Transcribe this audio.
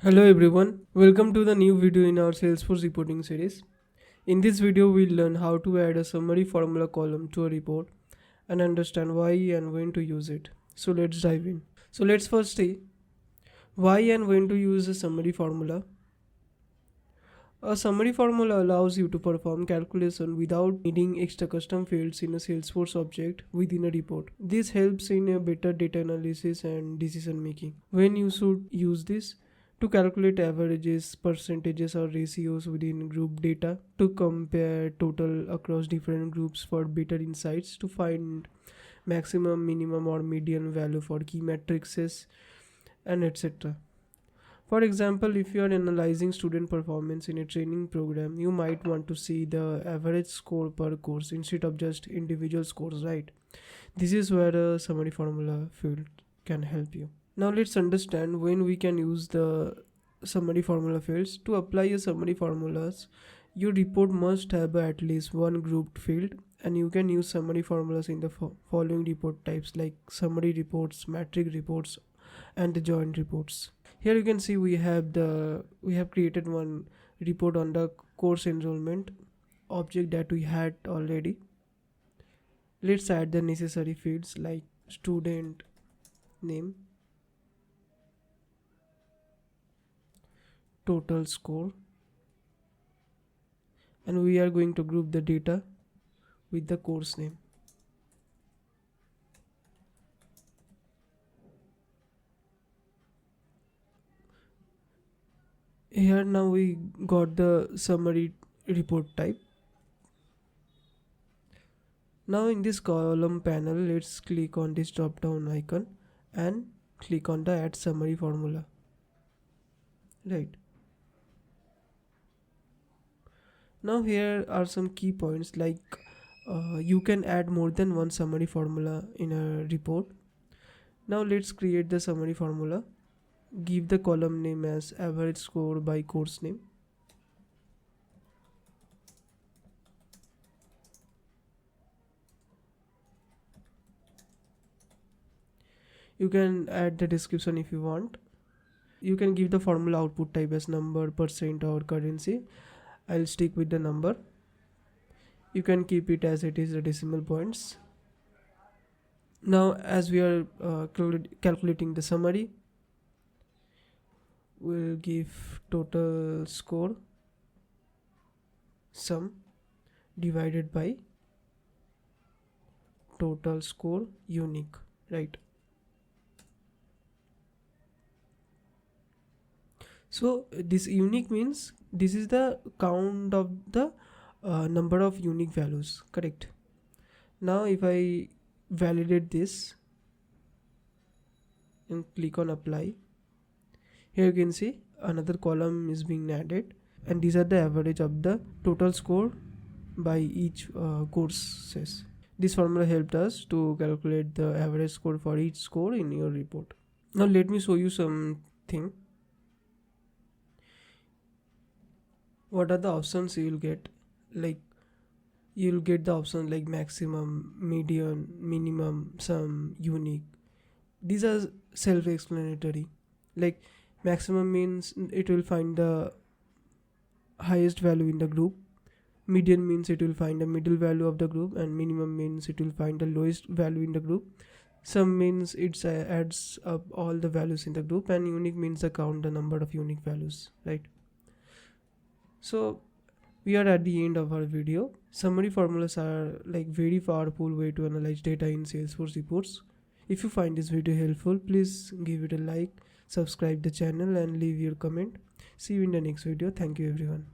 Hello everyone, welcome to the new video in our Salesforce reporting series. In this video, we'll learn how to add a summary formula column to a report and understand why and when to use it. So let's dive in. So let's first see why and when to use a summary formula. A summary formula allows you to perform calculation without needing extra custom fields in a Salesforce object within a report. This helps in a better data analysis and decision making. When you should use this? To calculate averages, percentages or ratios within group data, to compare total across different groups for better insights, to find maximum, minimum or median value for key matrices, and etc. For example, if you are analyzing student performance in a training program, you might want to see the average score per course instead of just individual scores, right? This is where a summary formula field can help you. Now let's understand when we can use the summary formula fields. To apply a summary formulas, your report must have at least one grouped field, and you can use summary formulas in the following report types like summary reports, metric reports, and the joint reports. Here you can see we have created one report on the course enrollment object that we had already. Let's add the necessary fields like student name, total score, and we are going to group the data with the course name. Here now we got the summary report type. Now in this column panel, let's click on this drop down icon and click on the add summary formula. Right. Now here are some key points like you can add more than one summary formula in a report. Now let's create the summary formula. Give the column name as average score by course name. You can add the description if you want. You can give the formula output type as number, percent or currency. I'll stick with the number. You can keep it as it is, the decimal points. Now as we are calculating the summary, we'll give total score sum divided by total score unique, right? So this unique means this is the count of the number of unique values, correct? Now if I validate this and click on apply, here you can see another column is being added, and these are the average of the total score by each courses. This formula helped us to calculate the average score for each score in your report. Now let me show you something. What are the options you will get? Like you'll get the options like maximum, median, minimum, sum, unique. These are self-explanatory. Like maximum means it will find the highest value in the group, median means it will find the middle value of the group, and minimum means it will find the lowest value in the group. Sum means it adds up all the values in the group, and unique means the count the number of unique values, right? So we are at the end of our video. Summary formulas are like very powerful way to analyze data in Salesforce reports. If you find this video helpful, please give it a like, subscribe the channel and leave your comment. See you in the next video. Thank you everyone.